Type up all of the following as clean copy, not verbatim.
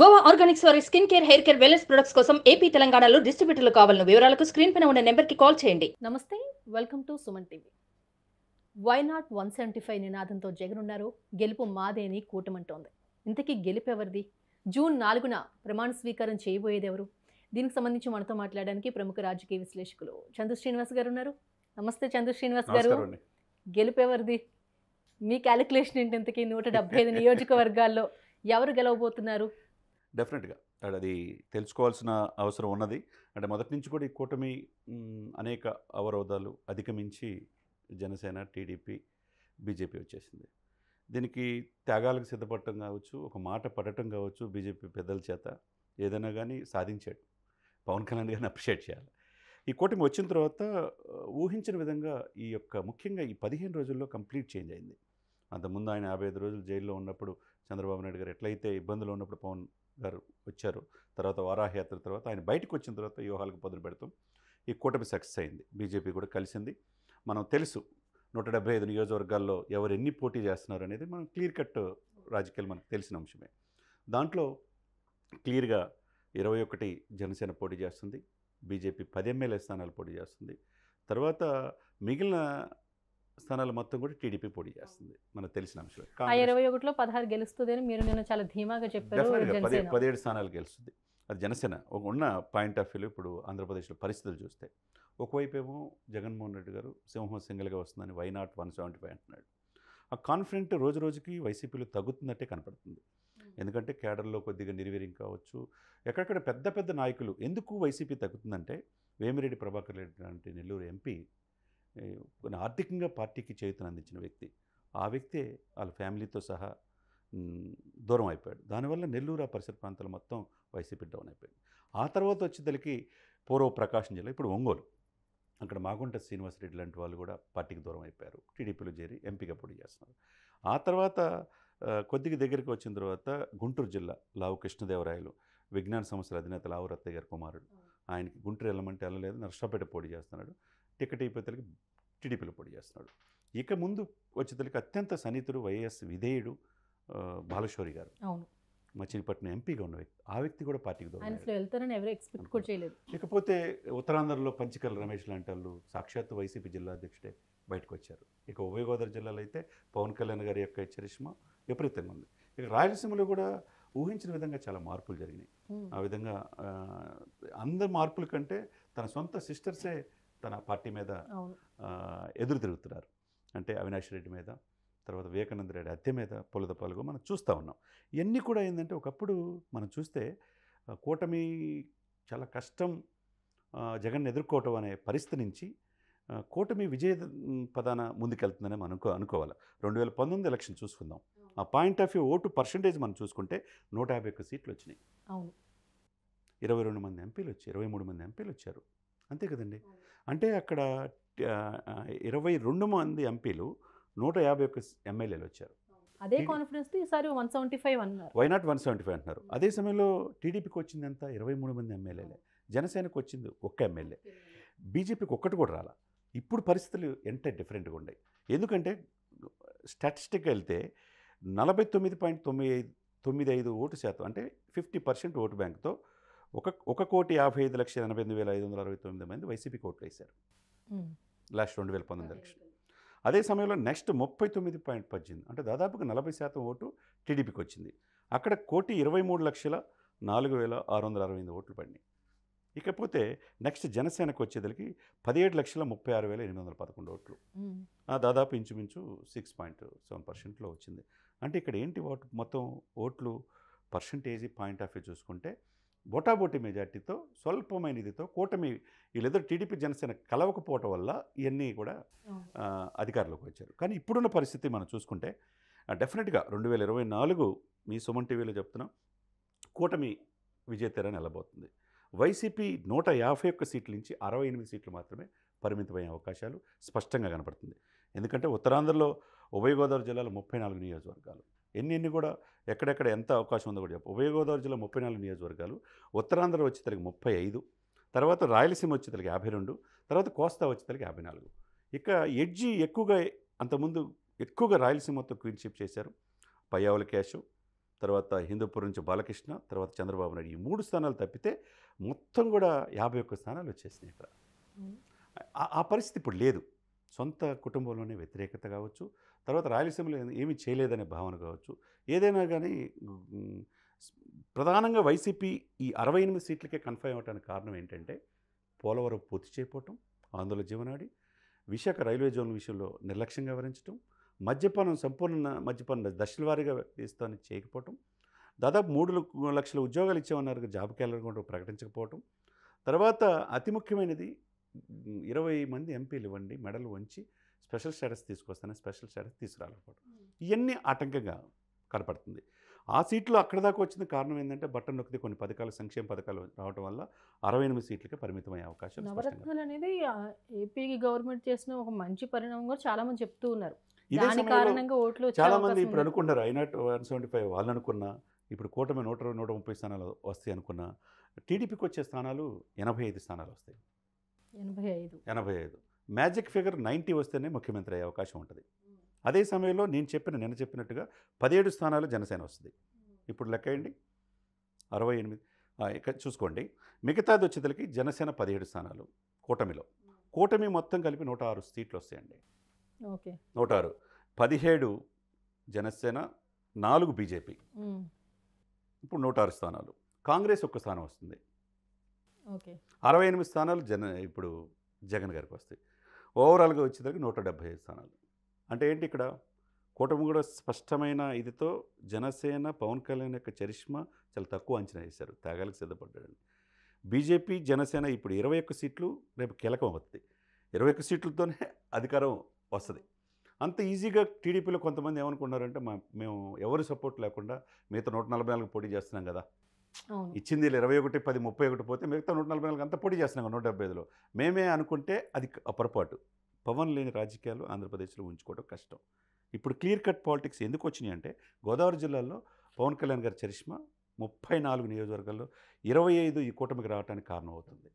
Goa Organics వారి skin care, hair care, wellness products కోసం AP, తెలంగాణలో డిస్ట్రిబ్యూటర్లు కావాలను వివరాలకు స్క్రీన్ పైన ఉన్న నెంబర్కి కాల్ చేయండి. నమస్తే, welcome to Suman TV. Why not 175 నినాదంతో జగనున్నారు. గెలుపు మాదే అని కూటమంటోంది. ఇంతకీ గెలుపు ఎవరిది? జూన్ 4న ప్రమాణ స్వీకారం చేయబోయేది ఎవరు? దీనికి సంబంధించి మనతో మాట్లాడడానికి ప్రముఖ రాజకీయ విశ్లేషకులు చందు శ్రీనివాస్ గారు ఉన్నారు. నమస్తే చందు శ్రీనివాస్ గారు. గెలుపు ఎవరిది? మీ క్యాలిక్యులేషన్ ఏంటి? ఇంతకీ 175 నియోజకవర్గాల్లో ఎవరు గెలవబోతున్నారు? డెఫినెట్గా అది తెలుసుకోవాల్సిన అవసరం ఉన్నది. అంటే మొదటి నుంచి కూడా ఈ కూటమి అనేక అవరోధాలు అధిగమించి జనసేన, టీడీపీ, బీజేపీ వచ్చేసింది. దీనికి త్యాగాలకు సిద్ధపడటం కావచ్చు, ఒక మాట పడటం కావచ్చు, బీజేపీ పెద్దల చేత ఏదైనా కానీ సాధించాడు. పవన్ కళ్యాణ్ గారిని అప్రిషియేట్ చేయాలి. ఈ కూటమి వచ్చిన తర్వాత ఊహించిన విధంగా ఈ యొక్క ముఖ్యంగా ఈ 15 రోజుల్లో కంప్లీట్ చేంజ్ అయింది. అంతకుముందు ఆయన 55 రోజులు జైల్లో ఉన్నప్పుడు చంద్రబాబు నాయుడు గారు ఎట్లయితే ఇబ్బందులు ఉన్నప్పుడు పవన్ గారు వచ్చారు, తర్వాత వారాహయాత్ర తర్వాత ఆయన బయటకు వచ్చిన తర్వాత వ్యూహాలకు పదులు పెడతాం. ఈ కూటమి సక్సెస్ అయింది. బీజేపీ కూడా కలిసింది. మనం తెలుసు 175 నియోజకవర్గాల్లో ఎవరు ఎన్ని పోటీ చేస్తున్నారు అనేది మనం క్లియర్ కట్ రాజకీయాలు మనకు తెలిసిన అంశమే. దాంట్లో క్లియర్గా 21 జనసేన పోటీ చేస్తుంది, బీజేపీ 10 ఎమ్మెల్యే స్థానాలు పోటీ చేస్తుంది. తర్వాత మిగిలిన స్థానాలు మొత్తం కూడా టీడీపీ పోటీ చేస్తుంది, మనకు తెలిసిన అంశమే. 21లో 16 గెలుస్తుందని మీరు నిన్న చాలా ధీమాగా చెప్పారు. 17 స్థానాలు గెలుస్తుంది అది జనసేన. ఉన్న పాయింట్ ఆఫ్ వ్యూలో ఇప్పుడు ఆంధ్రప్రదేశ్లో పరిస్థితులు చూస్తే ఒకవైపు ఏమో జగన్మోహన్ రెడ్డి గారు సింహం సింగిల్గా వస్తుందని వై నాట్ 175 అంటున్నాడు. ఆ కాన్ఫిడెంట్ రోజు రోజుకి వైసీపీలో తగ్గుతున్నట్టే కనపడుతుంది. ఎందుకంటే కేడర్లో కొద్దిగా నిర్వీర్యం కావచ్చు, ఎక్కడెక్కడ పెద్ద పెద్ద నాయకులు. ఎందుకు వైసీపీ తగ్గుతుందంటే వేమిరెడ్డి ప్రభాకర్ రెడ్డి లాంటి నెల్లూరు ఎంపీ ఆర్థికంగా పార్టీకి చేయూతను అందించిన వ్యక్తి. ఆ వ్యక్తే వాళ్ళ ఫ్యామిలీతో సహా దూరం అయిపోయాడు. దానివల్ల నెల్లూరు ఆ పరిసర ప్రాంతాలు మొత్తం వైసీపీ డౌన్ అయిపోయింది. ఆ తర్వాత వచ్చేసరికి పూర్వ ప్రకాశం జిల్లా, ఇప్పుడు ఒంగోలు, అక్కడ మాగుంట శ్రీనివాసరెడ్డి లాంటి వాళ్ళు కూడా పార్టీకి దూరం అయిపోయారు. టీడీపీలో చేరి ఎంపీగా పోటీ చేస్తున్నారు. ఆ తర్వాత కొద్దిగా దగ్గరికి వచ్చిన తర్వాత గుంటూరు జిల్లా లావు కృష్ణదేవరాయలు, విజ్ఞాన సంస్థల అధినేత లావు రత్తయ్య గారి కుమారుడు, ఆయనకి గుంటూరు వెళ్ళమంటే వెళ్ళలేదు, నర్సాపేట పోటీ చేస్తున్నాడు. టికెట్ అయిపోయేతలకి టీడీపీలో పోటీ చేస్తున్నాడు. ఇక ముందు వచ్చేతలకి అత్యంత సన్నిహితుడు వైఎస్ విధేయుడు బాలశౌరి గారు, మచిలీపట్నం ఎంపీగా ఉన్న వ్యక్తి. ఆ వ్యక్తి కూడా పార్టీకి దూరం వెళ్తారని ఎవరు ఎక్స్పెక్ట్ కూడా చేయలేదు. ఇకపోతే ఉత్తరాంధ్రలో పంచకల్ రమేష్ లాంటి వాళ్ళు సాక్షాత్తు వైసీపీ జిల్లా అధ్యక్షుడే బయటకు వచ్చారు. ఇక ఉభయ గోదావరి జిల్లాలో అయితే పవన్ కళ్యాణ్ గారి యొక్క చరిష్మా విపరీతంగా ఉంది. ఇక రాయలసీమలో కూడా ఊహించిన విధంగా చాలా మార్పులు జరిగినాయి. ఆ విధంగా అందరి మార్పుల కంటే తన సొంత సిస్టర్సే తన పార్టీ మీద ఎదురు తిరుగుతున్నారు. అంటే అవినాష్ రెడ్డి మీద, తర్వాత వివేకానంద రెడ్డి హత్య మీద పొలదపాలుగా మనం చూస్తూ ఉన్నాం. ఇవన్నీ కూడా ఏంటంటే ఒకప్పుడు మనం చూస్తే కూటమి చాలా కష్టం జగన్ ఎదుర్కోవటం అనే పరిస్థితి నుంచి కూటమి విజయ పదాన ముందుకెళ్తుందని మనం అనుకోవాలి. 2019 ఎలక్షన్ చూసుకుందాం. ఆ point of view vote percentage మనం చూసుకుంటే 151 సీట్లు వచ్చినాయి. 22 మంది ఎంపీలు వచ్చి 23 మంది ఎంపీలు వచ్చారు, అంతే కదండి. అంటే అక్కడ 22 మంది ఎంపీలు 151 ఎమ్మెల్యేలు వచ్చారు. అదే కాన్ఫిడెన్స్ ఈసారి 175 అన్నారు. వై నాట్ 175 అంటున్నారు. అదే సమయంలో టీడీపీకి వచ్చింది ఎంత? 23 మంది ఎమ్మెల్యేలే. జనసేనకు వచ్చింది 1 ఎమ్మెల్యే. బీజేపీకి ఒక్కటి కూడా రాలా. ఇప్పుడు పరిస్థితులు ఎంత డిఫరెంట్గా ఉన్నాయి. ఎందుకంటే స్టాటిస్టిక్గా వెళ్తే 49.95 ఓటు శాతం, అంటే 50% ఓటు బ్యాంక్తో 1,55,88,569 మంది వైసీపీకి ఓట్లు వేశారు లాస్ట్ 2019 ఎలక్షన్. అదే సమయంలో నెక్స్ట్ 39.18, అంటే దాదాపుగా 40% ఓటు టీడీపీకి వచ్చింది. అక్కడ 1,23,04,668 ఓట్లు పడినాయి. ఇకపోతే నెక్స్ట్ జనసేనకు వచ్చేదలికి 17,36,811 ఓట్లు, దాదాపు ఇంచుమించు 6.7%లో వచ్చింది. అంటే ఇక్కడ ఏంటి మొత్తం ఓట్లు పర్సంటేజీ పాయింట్ ఆఫ్ వ్యూ చూసుకుంటే బోటాబోటీ మెజార్టీతో స్వల్పమైన ఇదితో కూటమి వీళ్ళిద్దరు టీడీపీ జనసేన కలవకపోవటం వల్ల ఇవన్నీ కూడా అధికారంలోకి వచ్చారు. కానీ ఇప్పుడున్న పరిస్థితి మనం చూసుకుంటే డెఫినెట్గా 2024 మీ సుమన్ టీవీలో చెప్తున్నాం, కూటమి విజేతరని వెళ్ళబోతుంది. వైసీపీ 151 సీట్ల నుంచి 68 సీట్లు మాత్రమే పరిమితమయ్యే అవకాశాలు స్పష్టంగా కనపడుతుంది. ఎందుకంటే ఉత్తరాంధ్రలో ఉభయ గోదావరి జిల్లాలో 34 నియోజకవర్గాలు, ఎన్ని కూడా ఎక్కడెక్కడ ఎంత అవకాశం ఉందో కూడా చెప్పు. ఉభయ గోదావరి జిల్లా 34 నియోజకవర్గాలు, ఉత్తరాంధ్ర వచ్చేసరికి 35, తర్వాత రాయలసీమ వచ్చేసరికి 52, తర్వాత కోస్తా వచ్చేసరికి 54. ఇక ఎడ్జి ఎక్కువగా అంతకుముందు ఎక్కువగా రాయలసీమతో క్వీన్షిప్ చేశారు. పయ్యావుల క్యాషు, తర్వాత హిందూపూర్ నుంచి బాలకృష్ణ, తర్వాత చంద్రబాబు నాయుడు. ఈ 3 స్థానాలు తప్పితే మొత్తం కూడా 51 స్థానాలు వచ్చేసినాయి ఇక్కడ. ఆ పరిస్థితి ఇప్పుడు లేదు. సొంత కుటుంబంలోనే వ్యతిరేకత కావచ్చు, తర్వాత రాయలసీమలో ఏమీ చేయలేదనే భావన కావచ్చు, ఏదైనా కానీ ప్రధానంగా వైసీపీ ఈ 68 సీట్లకే కన్ఫర్మ్ అవ్వడానికి కారణం ఏంటంటే పోలవరం పూర్తి చేయకపోవటం, ఆందోళన జీవనాడి, విశాఖ రైల్వే జోన్ విషయంలో నిర్లక్ష్యంగా వ్యవహరించడం, మద్యపానం సంపూర్ణ మద్యపానం దశల వారీగా ఇస్తానని చేయకపోవటం, దాదాపు 3 లక్షల ఉద్యోగాలు ఇచ్చామన్నారు జాబ్ క్యాలెండర్ కూడా ప్రకటించకపోవటం, తర్వాత అతి ముఖ్యమైనది 20 మంది ఎంపీలు ఇవ్వండి మెడలు వంచి స్పెషల్ స్టేటస్ తీసుకొస్తానని స్పెషల్ స్టేటస్ తీసుకురాకపోవడం, ఇవన్నీ ఆటంకంగా కనపడుతుంది. ఆ సీట్లు అక్కడ దాకా వచ్చిన కారణం ఏంటంటే బట్టన్ నొక్కితే కొన్ని పథకాలు, సంక్షేమ పథకాలు రావడం వల్ల 68 సీట్లకే పరిమితమయ్యే అవకాశం. నవరత్నాలు అనేది ఏపీ గవర్నమెంట్ చేసిన ఒక మంచి పరిణామం కూడా చాలా మంది చెప్తూ ఉన్నారు. ఇదే దాని కారణంగా ఓట్లు వచ్చే చాలా మంది అవకాశం ఇప్పుడు ఉంది. అనుకుంటారు ఐనాట్ 175 వాళ్ళు అనుకున్నా, ఇప్పుడు కూటమి 120-130 స్థానాలు వస్తాయి అనుకున్నా, టీడీపీకి వచ్చే స్థానాలు 85 స్థానాలు వస్తాయి. 85 మ్యాజిక్ ఫిగర్ 90 వస్తేనే ముఖ్యమంత్రి అయ్యే అవకాశం ఉంటుంది. అదే సమయంలో నిన్న చెప్పినట్టుగా 17 స్థానాలు జనసేన వస్తుంది. ఇప్పుడు లెక్కేయండి 68. ఇక్కడ చూసుకోండి, మిగతాది వచ్చేసరికి జనసేన 17 స్థానాలు కూటమిలో. కూటమి మొత్తం కలిపి 106 సీట్లు వస్తాయండి. ఓకే, 106, 17 జనసేన, 4 బీజేపీ, ఇప్పుడు 106 స్థానాలు. కాంగ్రెస్ 1 స్థానం వస్తుంది. ఓకే, 68 స్థానాలు ఇప్పుడు జగన్ గారికి వస్తాయి. ఓవరాల్గా వచ్చేసరికి 175 స్థానాలు. అంటే ఏంటి ఇక్కడ కూటమి కూడా స్పష్టమైన ఇదితో జనసేన పవన్ కళ్యాణ్ యొక్క చరిష్మా చాలా తక్కువ అంచనా వేశారు, త్యాగాలకు సిద్ధపడ్డాడు. బీజేపీ జనసేన ఇప్పుడు 21 సీట్లు రేపు కీలకం అవుతుంది. 21 సీట్లతోనే అధికారం వస్తుంది. అంత ఈజీగా టీడీపీలో కొంతమంది ఏమనుకున్నారంటే మేము ఎవరు సపోర్ట్ లేకుండా మిగతా 144 పోటీ చేస్తున్నాం కదా, ఇచ్చింది 21, 10, 31 పోతే మిగతా 144 అంతా పోటీ చేస్తున్నాం 175లో మేమే అనుకుంటే అది పొరపాటు. పవన్ లేని రాజకీయాలు ఆంధ్రప్రదేశ్లో ఉంచుకోవడం కష్టం. ఇప్పుడు క్లియర్ కట్ పాలిటిక్స్ ఎందుకు వచ్చినాయి అంటే గోదావరి జిల్లాలో పవన్ కళ్యాణ్ గారి చరిష్మా 34 నియోజకవర్గాల్లో 25 ఈ కూటమికి రావడానికి కారణం అవుతుంది.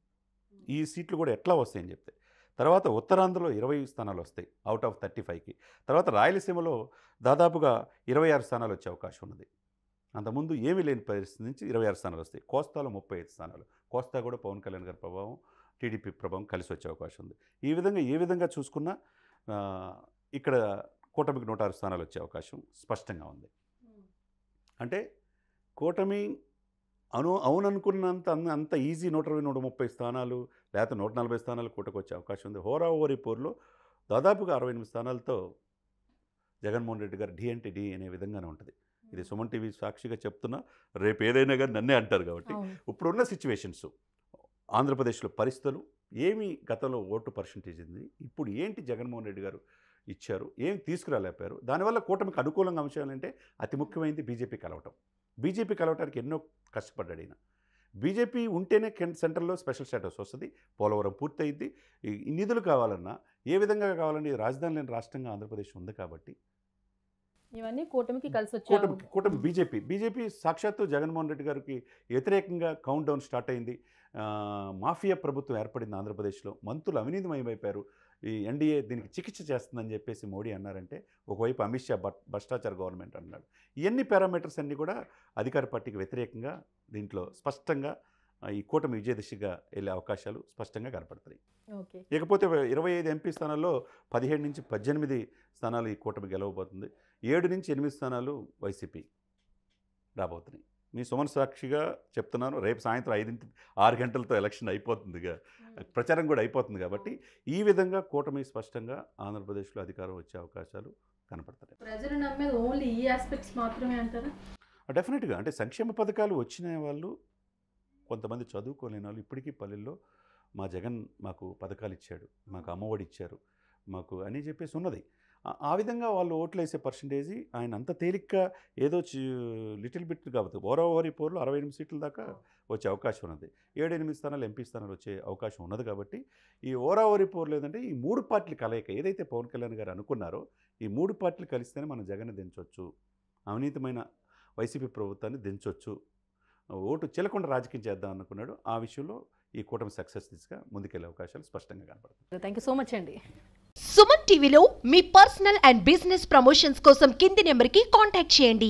ఈ సీట్లు కూడా ఎట్లా వస్తాయని చెప్తే, తర్వాత ఉత్తరాంధ్రలో 20 స్థానాలు వస్తాయి అవుట్ ఆఫ్ 35కి. తర్వాత రాయలసీమలో దాదాపుగా 26 స్థానాలు వచ్చే అవకాశం ఉన్నది. అంతకుముందు ఏమీ లేని పరిస్థితి నుంచి 26 స్థానాలు వస్తాయి. కోస్తాలో 35 స్థానాలు. కోస్తా కూడా పవన్ కళ్యాణ్ గారి ప్రభావం, టీడీపీ ప్రభావం కలిసి వచ్చే అవకాశం ఉంది. ఏ విధంగా చూసుకున్నా ఇక్కడ కూటమికి 106 స్థానాలు వచ్చే అవకాశం స్పష్టంగా ఉంది. అంటే కూటమి అవుననుకున్నంత అంత ఈజీ 120-130 స్థానాలు లేకపోతే 140 స్థానాలు కూటకు వచ్చే అవకాశం ఉంది. హోరాహోరీ పోరులో దాదాపుగా 68 స్థానాలతో జగన్మోహన్ రెడ్డి గారు డి అంటే డి అనే విధంగానే ఉంటుంది. ఇది సుమన్ టీవీ సాక్షిగా చెప్తున్నా, రేపు ఏదైనా కానీ నన్నే అంటారు కాబట్టి. ఇప్పుడున్న సిచ్యువేషన్స్ ఆంధ్రప్రదేశ్లో పరిస్థితులు ఏమి, గతంలో ఓటు పర్సంటేజ్ ఉంది, ఇప్పుడు ఏంటి జగన్మోహన్ రెడ్డి గారు ఇచ్చారు, ఏం తీసుకురాలేపారు, దానివల్ల కూటమికి అనుకూలంగా అంశాలంటే అతి ముఖ్యమైనది బీజేపీ కలవటం. బీజేపీ కలవటానికి ఎన్నో కష్టపడ్డాడు ఈయన. బీజేపీ ఉంటేనే సెంట్రల్లో స్పెషల్ స్టేటస్ వస్తుంది, పోలవరం పూర్తయింది. ఈ నిధులు కావాలన్నా ఏ విధంగా కావాలని రాజధాని లేని రాష్ట్రంగా ఆంధ్రప్రదేశ్ ఉంది కాబట్టి ఇవన్నీ కూటమికి కలిసి వచ్చాయి. కూటమి బీజేపీ సాక్షాత్తు జగన్మోహన్ రెడ్డి గారికి వ్యతిరేకంగా కౌంట్ డౌన్ స్టార్ట్ అయింది. మాఫియా ప్రభుత్వం ఏర్పడింది ఆంధ్రప్రదేశ్లో, మంత్రులు అవినీతిమైపోయారు, ఈ ఎన్డీఏ దీనికి చికిత్స చేస్తుందని చెప్పేసి మోడీ అన్నారంటే, ఒకవైపు అమిత్ షా భ్రష్టాచార గవర్నమెంట్ అన్నాడు. ఇవన్నీ పారామీటర్స్ అన్నీ కూడా అధికార పార్టీకి వ్యతిరేకంగా దీంట్లో స్పష్టంగా ఈ కూటమి విజయ దిశగా వెళ్ళే అవకాశాలు స్పష్టంగా కనపడుతున్నాయి. ఇకపోతే 25 ఎంపీ స్థానాల్లో 17 నుంచి 18 స్థానాలు ఈ కూటమి గెలవబోతుంది. 7 నుంచి 8 స్థానాలు వైసీపీ రాబోతున్నాయి. మీ సుమన్ సాక్షిగా చెప్తున్నాను, రేపు సాయంత్రం 6 గంటలతో ఎలక్షన్ అయిపోతుందిగా, ప్రచారం కూడా అయిపోతుంది కాబట్టి ఈ విధంగా కూటమి స్పష్టంగా ఆంధ్రప్రదేశ్లో అధికారం వచ్చే అవకాశాలు కనపడుతున్నాయి. ప్రజలు నమ్మేది ఓన్లీ ఈ ఆస్పెక్ట్స్ మాత్రమే అంటారా? డెఫినెట్గా. అంటే సంక్షేమ పథకాలు వచ్చిన వాళ్ళు, కొంతమంది చదువుకోలేని వాళ్ళు ఇప్పటికీ పల్లెల్లో మా జగన్ మాకు పథకాలు ఇచ్చాడు, మాకు అమ్మఒడి ఇచ్చారు, మాకు అని చెప్పేసి ఉన్నది. ఆ విధంగా వాళ్ళు ఓట్లు వేసే పర్సంటేజీ ఆయన అంత తేలిగ్గా ఏదో లిటిల్ బిట్ కాబట్టి ఓవరావరీ పోర్లో 68 సీట్ల దాకా వచ్చే అవకాశం ఉన్నది. 7-8 స్థానాలు ఎంపీ స్థానాలు వచ్చే అవకాశం ఉన్నది. కాబట్టి ఈ ఓవరావరీ పోర్లు ఏంటంటే ఈ 3 పార్టీలు కలయిక ఏదైతే పవన్ కళ్యాణ్ గారు అనుకున్నారో, ఈ 3 పార్టీలు కలిస్తేనే మనం జగన్ దించవచ్చు, అవినీతిమైన వైసీపీ ప్రభుత్వాన్ని దించవచ్చు, ఓటు చెల్లకుండా రాజకీయం చేద్దాం అనుకున్నాడు. ఆ విషయంలో ఈ కూటమి సక్సెస్ దిశగా ముందుకెళ్లే అవకాశాలు స్పష్టంగా కనపడుతుంది. థ్యాంక్ యూ సో మచ్ అండి. సుమన్ టీవీలో మీ పర్సనల్ అండ్ బిజినెస్ ప్రమోషన్స్ కోసం కింది నెంబర్కి కాంటాక్ట్ చేయండి.